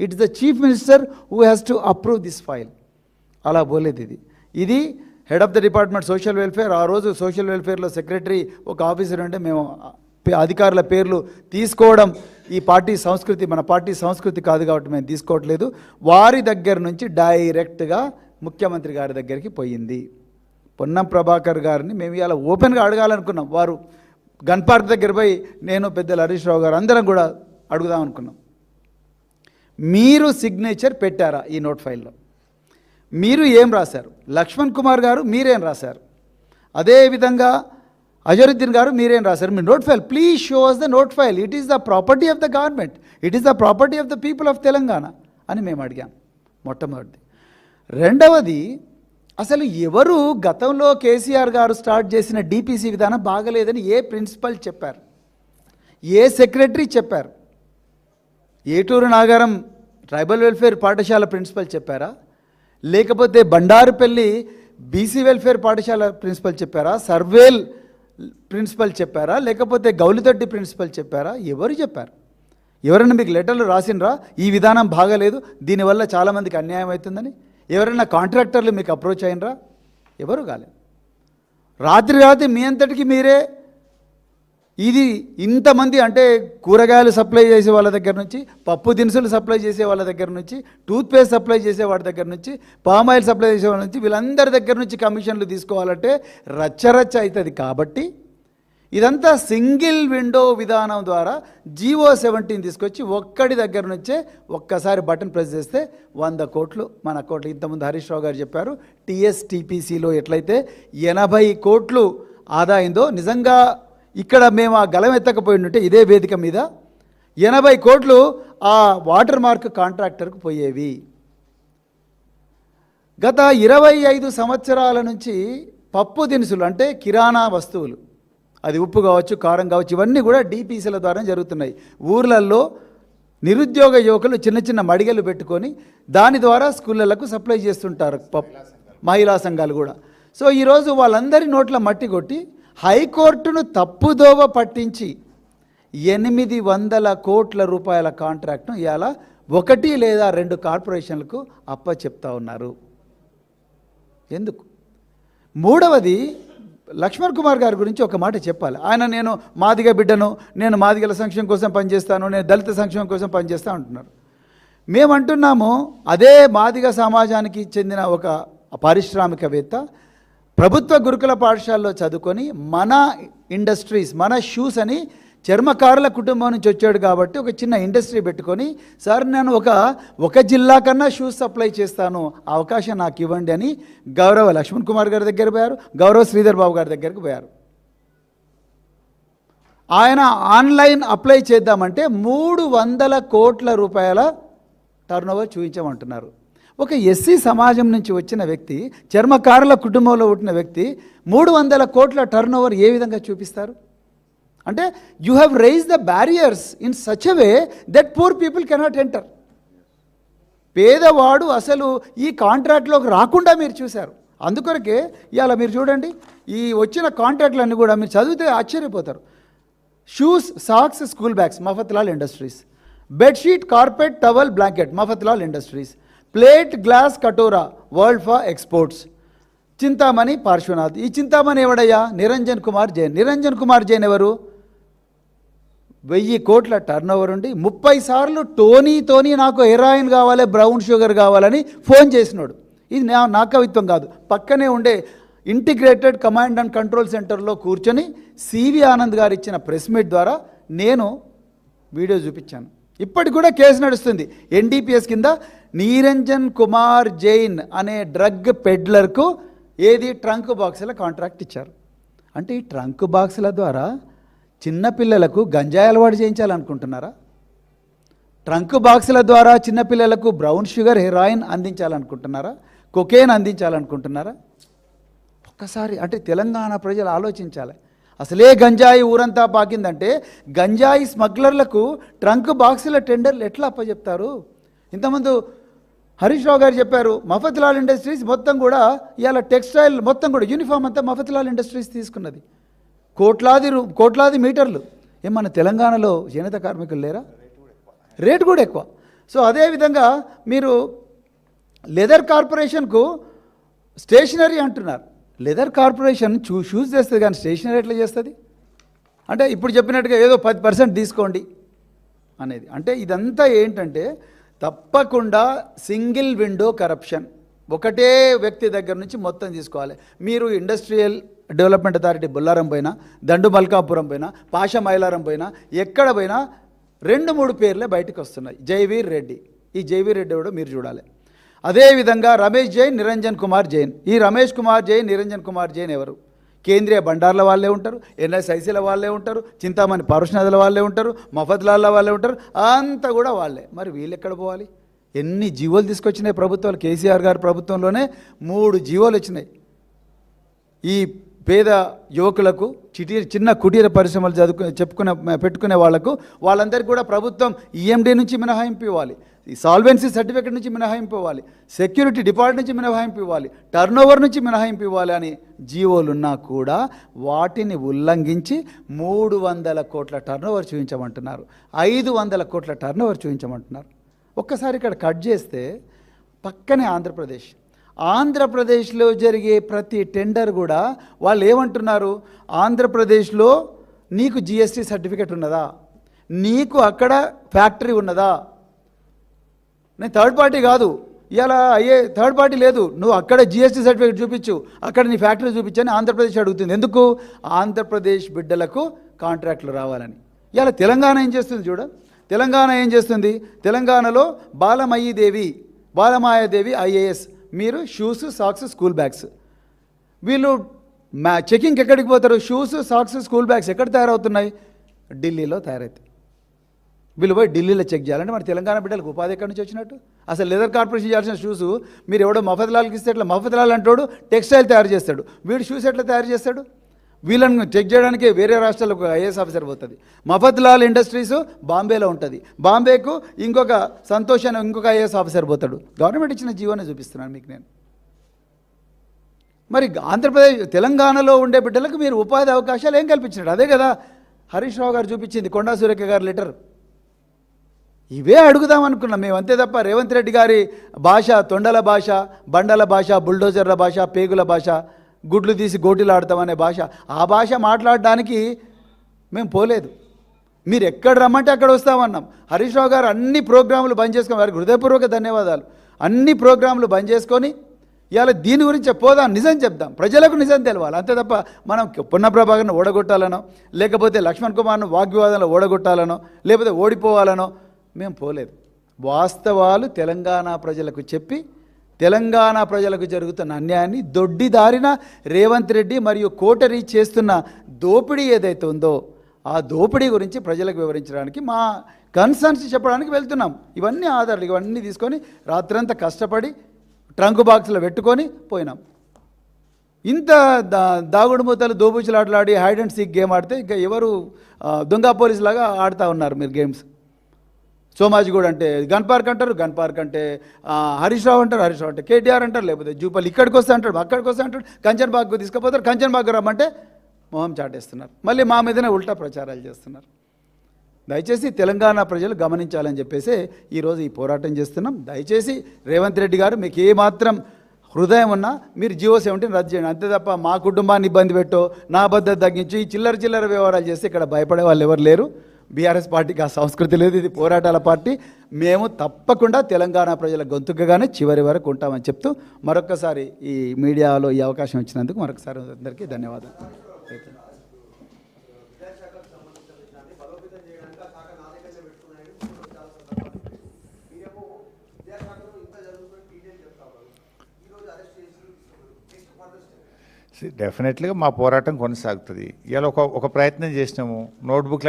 It's the chief minister who has to approve this file. అలా పోలేదు. ఇది head of the department social welfare. ఆ రోజు social వెల్ఫేర్లో secretary ఒక ఆఫీసర్ ఉంటే మేము అధికారుల పేర్లు తీసుకోవడం ఈ పార్టీ సంస్కృతి, మన పార్టీ సంస్కృతి కాదు కాబట్టి మేము తీసుకోవట్లేదు. వారి దగ్గర నుంచి డైరెక్ట్గా ముఖ్యమంత్రి గారి దగ్గరికి పోయింది. పొన్నం ప్రభాకర్ గారిని మేము ఇలా ఓపెన్గా అడగాలనుకున్నాం. వారు గన్ పార్క్ దగ్గర పోయి నేను పెద్దలు హరీష్ రావు గారు అందరం కూడా అడుగుదాం అనుకున్నాం. మీరు సిగ్నేచర్ పెట్టారా ఈ నోట్ ఫైల్లో? మీరు ఏం రాశారు? లక్ష్మణ్ కుమార్ గారు మీరేం రాశారు? అదేవిధంగా అజరుద్దీన్ గారు మీరేం రాశారు? మీ note file please show us the note file. It is the property of the government, it is the property of the people of Telangana అని మేము అడిగాం. మొట్టమొదటిది. రెండవది, అసలు ఎవరు గతంలో కేసీఆర్ గారు స్టార్ట్ చేసిన డిపిసి విధానం బాగలేదని ఏ ప్రిన్సిపల్ చెప్పారు? ఏ సెక్రటరీ చెప్పారు? ఏటూరు నాగారం ట్రైబల్ వెల్ఫేర్ పాఠశాల ప్రిన్సిపల్ చెప్పారా? లేకపోతే బండారుపల్లి బీసీ వెల్ఫేర్ పాఠశాల ప్రిన్సిపల్ చెప్పారా? సర్వేల్ ప్రిన్సిపల్ చెప్పారా? లేకపోతే గౌలిదొడ్డి ప్రిన్సిపల్ చెప్పారా? ఎవరు చెప్పారు? ఎవరైనా మీకు లెటర్లు రాసినరా ఈ విధానం బాగలేదు, దీనివల్ల చాలామందికి అన్యాయం అవుతుందని? ఎవరైనా కాంట్రాక్టర్లు మీకు అప్రోచ్ అయినరా? ఎవరు కాలేదు. రాత్రి మీ అంతటికి మీరే ఇది ఇంతమంది, అంటే కూరగాయలు సప్లై చేసే వాళ్ళ దగ్గర నుంచి, పప్పు దినుసులు సప్లై చేసే వాళ్ళ దగ్గర నుంచి, టూత్పేస్ట్ సప్లై చేసే వాళ్ళ దగ్గర నుంచి, పామ్ ఆయిల్ సప్లై చేసే వాళ్ళ నుంచి, వీళ్ళందరి దగ్గర నుంచి కమిషన్లు తీసుకోవాలంటే రచ్చరచ్చ అవుతుంది. కాబట్టి ఇదంతా సింగిల్ విండో విధానం ద్వారా GO17 తీసుకొచ్చి ఒక్కడి దగ్గర నుంచే ఒక్కసారి బటన్ ప్రెస్ చేస్తే 100 కోట్లు మన అకౌంట్లో. ఇంతకుముందు హరీష్ రావు గారు చెప్పారు, TSTPCలో ఎట్లయితే 80 కోట్లు ఆదా అయిందో, నిజంగా ఇక్కడ మేము ఆ గలం ఎత్తకపోయిందంటే ఇదే వేదిక మీద 80 కోట్లు ఆ వాటర్ మార్క్ కాంట్రాక్టర్కు పోయేవి. గత 25 సంవత్సరాల నుంచి పప్పు దినుసులు అంటే కిరాణా వస్తువులు, అది ఉప్పు కావచ్చు, కారం కావచ్చు, ఇవన్నీ కూడా డిపిసిల ద్వారా జరుగుతున్నాయి. ఊర్లలో నిరుద్యోగ యువకులు చిన్న చిన్న మడిగలు పెట్టుకొని దాని ద్వారా స్కూళ్ళకు సప్లై చేస్తుంటారు, మహిళా సంఘాలు కూడా. సో ఈరోజు వాళ్ళందరి నోట్ల మట్టి కొట్టి హైకోర్టును తప్పుదోవ పట్టించి 800 కోట్ల రూపాయల కాంట్రాక్ట్ను ఇవాళ 1 లేదా 2 కార్పొరేషన్లకు అప్పచెప్తా ఉన్నారు. ఎందుకు? మూడవది, లక్ష్మణ్ కుమార్ గారి గురించి ఒక మాట చెప్పాలి. ఆయన నేను మాదిగ బిడ్డను, నేను మాదిగల సంక్షేమం కోసం పనిచేస్తాను, నేను దళిత సంక్షేమం కోసం పనిచేస్తా అంటున్నారు. మేమంటున్నాము, అదే మాదిగ సమాజానికి చెందిన ఒక పారిశ్రామికవేత్త ప్రభుత్వ గురుకుల పాఠశాలలో చదువుకొని మన ఇండస్ట్రీస్, మన షూస్ అని చర్మకారుల కుటుంబం నుంచి వచ్చాడు కాబట్టి ఒక చిన్న ఇండస్ట్రీ పెట్టుకొని, సార్ నేను ఒక జిల్లా కన్నా షూస్ సప్లై చేస్తాను, అవకాశం నాకు ఇవ్వండి అని గౌరవ లక్ష్మణ్ కుమార్ గారి దగ్గర పోయారు, గౌరవ శ్రీధర్ బాబు గారి దగ్గరికి పోయారు. ఆయన ఆన్లైన్ అప్లై చేద్దామంటే 300 కోట్ల రూపాయల టర్నోవర్ చూపించమంటున్నారు. ఒక ఎస్సీ సమాజం నుంచి వచ్చిన వ్యక్తి, చర్మకారుల కుటుంబంలో పుట్టిన వ్యక్తి 300 కోట్ల టర్నోవర్ ఏ విధంగా చూపిస్తారు? అంటే you have raise the barriers in such a way that poor people cannot enter. పేదవాడు అసలు ఈ కాంట్రాక్ట్లోకి రాకుండా మీరు చూశారు. అందుకొరకే ఇవాళ మీరు చూడండి, ఈ వచ్చిన కాంట్రాక్ట్లన్నీ కూడా మీరు చదివితే ఆశ్చర్యపోతారు. Shoes, socks, school bags Mafatlal industries, bedsheet, carpet, towel, blanket Mafatlal industries, plate, glass, Katora world for exports, Chintamani Parshwanath. ఈ చింతామణి ఎవడయ్యా? నిరంజన్ కుమార్ జైన్. నిరంజన్ కుమార్ జైన్ ఎవరు? 1000 కోట్ల టర్నోవర్ ఉండి 30 సార్లు టోనీ నాకు హెరాయిన్ కావాలి, బ్రౌన్ షుగర్ కావాలని ఫోన్ చేసినాడు. ఇది నా కవిత్వం కాదు. పక్కనే ఉండే ఇంటిగ్రేటెడ్ కమాండ్ అండ్ కంట్రోల్ సెంటర్లో కూర్చొని సివి ఆనంద్ గారు ఇచ్చిన ప్రెస్ మీట్ ద్వారా నేను వీడియో చూపించాను. ఇప్పటికి కూడా కేసు నడుస్తుంది NDPS కింద. నిరంజన్ కుమార్ జైన్ అనే డ్రగ్ పెడ్లర్కు ఏది ట్రంక్ బాక్సుల కాంట్రాక్ట్ ఇచ్చారు. అంటే ఈ ట్రంక్ బాక్సుల ద్వారా చిన్నపిల్లలకు గంజాయి అలవాటు చేయించాలనుకుంటున్నారా? ట్రంక్ బాక్సుల ద్వారా చిన్నపిల్లలకు బ్రౌన్ షుగర్, హెరాయిన్ అందించాలనుకుంటున్నారా? కొకేన్ అందించాలనుకుంటున్నారా? ఒక్కసారి అంటే తెలంగాణ ప్రజలు ఆలోచించాలి. అసలే గంజాయి ఊరంతా పాకిందంటే గంజాయి స్మగ్లర్లకు ట్రంక్ బాక్సుల టెండర్లు ఎట్లా అప్పచెప్తారు? ఇంతకుముందు హరీష్ రావు గారు చెప్పారు, మఫత్లాల్ ఇండస్ట్రీస్ మొత్తం కూడా ఇవాళ టెక్స్టైల్ మొత్తం కూడా యూనిఫామ్ అంతా మఫత్లాల్ ఇండస్ట్రీస్ తీసుకున్నది. కోట్లాది మీటర్లు. ఏమన్నా తెలంగాణలో చేనేత కార్మికులు లేరా? రేటు కూడా ఎక్కువ. సో అదేవిధంగా మీరు లెదర్ కార్పొరేషన్కు స్టేషనరీ అంటున్నారు. లెదర్ కార్పొరేషన్ షూస్ చేస్తుంది కానీ స్టేషనరీ ఎట్లా చేస్తుంది? అంటే ఇప్పుడు చెప్పినట్టుగా ఏదో 10% తీసుకోండి అనేది. అంటే ఇదంతా ఏంటంటే తప్పకుండా సింగిల్ విండో కరప్షన్, ఒకటే వ్యక్తి దగ్గర నుంచి మొత్తం తీసుకోవాలి. మీరు ఇండస్ట్రియల్ డెవలప్మెంట్ అథారిటీ బొల్లారం పోయినా, దండు మల్కాపురం పోయినా, పాష మైలారం పోయినా, ఎక్కడ పోయినా 2-3 పేర్లే బయటకు వస్తున్నాయి. జైవీర్ రెడ్డి, ఈ జైవీర్ రెడ్డి కూడా మీరు చూడాలి. అదేవిధంగా రమేష్ జైన్, నిరంజన్ కుమార్ జైన్. ఈ రమేష్ కుమార్ జైన్, నిరంజన్ కుమార్ జైన్ ఎవరు? కేంద్రీయ బండార్ల వాళ్ళే ఉంటారు, ఎన్ఎస్ఐసీల వాళ్ళే ఉంటారు, చింతామణి పరుషనదుల వాళ్ళే ఉంటారు, మఫద్లాల్ల వాళ్ళే ఉంటారు, అంతా కూడా వాళ్ళే. మరి వీళ్ళు ఎక్కడ పోవాలి? ఎన్ని జీవోలు తీసుకొచ్చినాయి ప్రభుత్వాలు. కేసీఆర్ గారి ప్రభుత్వంలోనే 3 జీవోలు వచ్చినాయి. ఈ పేద యువకులకు చిన్న కుటీర పరిశ్రమలు పెట్టుకునే వాళ్లకు, వాళ్ళందరికీ కూడా ప్రభుత్వం ఈఎండి నుంచి మినహాయింపు ఇవ్వాలి, ఈ సాల్వెన్సీ సర్టిఫికేట్ నుంచి మినహాయింపు ఇవ్వాలి, సెక్యూరిటీ డిపార్ట్మెంట్ నుంచి మినహాయింపు ఇవ్వాలి, టర్నోవర్ నుంచి మినహాయింపు ఇవ్వాలి అని జీవోలున్నా కూడా వాటిని ఉల్లంఘించి 300 కోట్ల టర్నోవర్ చూపించమంటున్నారు, 500 కోట్ల టర్నోవర్ చూపించమంటున్నారు. ఒక్కసారి ఇక్కడ కట్ చేస్తే పక్కనే ఆంధ్రప్రదేశ్లో జరిగే ప్రతి టెండర్ కూడా వాళ్ళు ఏమంటున్నారు? ఆంధ్రప్రదేశ్లో నీకు జిఎస్టీ సర్టిఫికేట్ ఉన్నదా, నీకు అక్కడ ఫ్యాక్టరీ ఉన్నదా? నేను థర్డ్ పార్టీ కాదు, ఇలా థర్డ్ పార్టీ లేదు, నువ్వు అక్కడ జిఎస్టీ సర్టిఫికేట్ చూపించు, అక్కడ నీ ఫ్యాక్టరీ చూపించని ఆంధ్రప్రదేశ్ అడుగుతుంది. ఎందుకు? ఆంధ్రప్రదేశ్ బిడ్డలకు కాంట్రాక్టులు రావాలని. ఇలా తెలంగాణ ఏం చేస్తుంది తెలంగాణలో బాలమాయాదేవి ఐఏఎస్, మీరు షూస్, సాక్స్, స్కూల్ బ్యాగ్స్. వీళ్ళు చెకింగ్కి ఎక్కడికి పోతారు? షూస్, సాక్స్, స్కూల్ బ్యాగ్స్ ఎక్కడ తయారవుతున్నాయి? ఢిల్లీలో తయారవుతాయి. వీళ్ళు పోయి ఢిల్లీలో చెక్ చేయాలంటే మరి తెలంగాణ బిడ్డలకు ఉపాధి ఎక్కడి నుంచి వచ్చినట్టు? అసలు లెదర్ కార్పొరేషన్ చేయాల్సిన షూస్ మీరు ఎవడో మఫద్లాల్కి ఇస్తే ఎట్లా? మఫద్లాల్ అంటాడు టెక్స్టైల్ తయారు చేస్తాడు, వీడు షూస్ ఎట్లా తయారు చేస్తాడు? వీళ్ళని చెక్ చేయడానికి వేరే రాష్ట్రాలకు ఐఏఎస్ ఆఫీసర్ పోతుంది. మఫద్లాల్ ఇండస్ట్రీస్ బాంబేలో ఉంటుంది, బాంబేకు ఇంకొక సంతోష్ అని ఇంకొక ఐఏఎస్ ఆఫీసర్ పోతాడు. గవర్నమెంట్ ఇచ్చిన జీవోనే చూపిస్తున్నాను మీకు నేను. మరి ఆంధ్రప్రదేశ్ తెలంగాణలో ఉండే బిడ్డలకు మీరు ఉపాధి అవకాశాలు ఏం కల్పించినాడు? అదే కదా హరీష్ రావు గారు చూపించింది, కొండా సురేఖ గారి లెటర్. ఇవే అడుగుదాం అనుకున్నాం మేము, అంతే తప్ప రేవంత్ రెడ్డి గారి భాష తొండల భాష, బండల భాష, బుల్డోజర్ల భాష, పేగుల భాష, గుడ్లు తీసి గోటీలు ఆడతామనే భాష, ఆ భాష మాట్లాడడానికి మేము పోలేదు. మీరు ఎక్కడ రమ్మంటే అక్కడ వస్తామన్నాం. హరీష్ రావు గారు అన్ని ప్రోగ్రాములు బంద్ చేసుకొని, వారికి హృదయపూర్వక ధన్యవాదాలు. అన్ని ప్రోగ్రాములు బంద్ చేసుకొని ఇవాళ దీని గురించి పోదాం, నిజం చెప్దాం, ప్రజలకు నిజం తెలవాలి. అంతే తప్ప మనం పొన్న ప్రభాకర్ను ఓడగొట్టాలనో, లేకపోతే లక్ష్మణ్ కుమార్ను వాగ్వివాదంలో ఓడగొట్టాలనో, లేకపోతే ఓడిపోవాలనో మేము పోలేదు. వాస్తవాలు తెలంగాణ ప్రజలకు చెప్పి, తెలంగాణ ప్రజలకు జరుగుతున్న అన్యాయాన్ని, దొడ్డిదారిన రేవంత్ రెడ్డి మరియు కోటరీ చేస్తున్న దోపిడీ ఏదైతే ఉందో ఆ దోపిడీ గురించి ప్రజలకు వివరించడానికి, మా కన్సర్న్స్ చెప్పడానికి వెళ్తున్నాం. ఇవన్నీ ఆధారాలు, ఇవన్నీ తీసుకొని రాత్రంతా కష్టపడి ట్రంక్ బాక్స్లో పెట్టుకొని పోయినాం. ఇంత దాగుడు మూతలు దోబూచులాటలాడి హైడ్ అండ్ సీక్ గేమ్ ఆడితే ఇంకా ఎవరు దొంగ పోలీస్ లాగా ఆడుతూ ఉన్నారు మీరు గేమ్స్. సోమాజిగూడ అంటే గన్ పార్క్ అంటారు, గన్ పార్క్ అంటే హరీష్ రావు అంటారు, హరీష్ రావు అంటే కేటీఆర్ అంటారు, లేకపోతే జూపల్లి ఇక్కడికి వస్తే అంటాడు, అక్కడికి వస్తే అంటాడు, కంచన్ బాగ్కు తీసుకుపోతారు, కంచన్ బాగ్ రమ్మంటే మొహం చాటేస్తున్నారు, మళ్ళీ మా మీదనే ఉల్టా ప్రచారాలు చేస్తున్నారు. దయచేసి తెలంగాణ ప్రజలు గమనించాలని చెప్పేసి ఈరోజు ఈ పోరాటం చేస్తున్నాం. దయచేసి రేవంత్ రెడ్డి గారు మీకు ఏమాత్రం హృదయం ఉన్నా మీరు జియో 17 రద్దు చేయండి. అంతే తప్ప మా కుటుంబాన్ని ఇబ్బంది పెట్టో, నా భద్రత తగ్గించి ఈ చిల్లర వ్యవహారాలు చేస్తే ఇక్కడ భయపడే వాళ్ళు ఎవరు లేరు. బీఆర్ఎస్ పార్టీకి ఆ సంస్కృతి లేదు, ఇది పోరాటాల పార్టీ. మేము తప్పకుండా తెలంగాణ ప్రజల గొంతుకగానే చివరి వరకు ఉంటామని చెప్తూ మరొకసారి ఈ మీడియాలో ఈ అవకాశం ఇచ్చినందుకు మరొకసారి అందరికీ ధన్యవాదాలు. డెఫినెట్లీగా మా పోరాటం కొనసాగుతుంది. ఇవాళ ఒక ప్రయత్నం చేసినాము, నోట్బుక్ల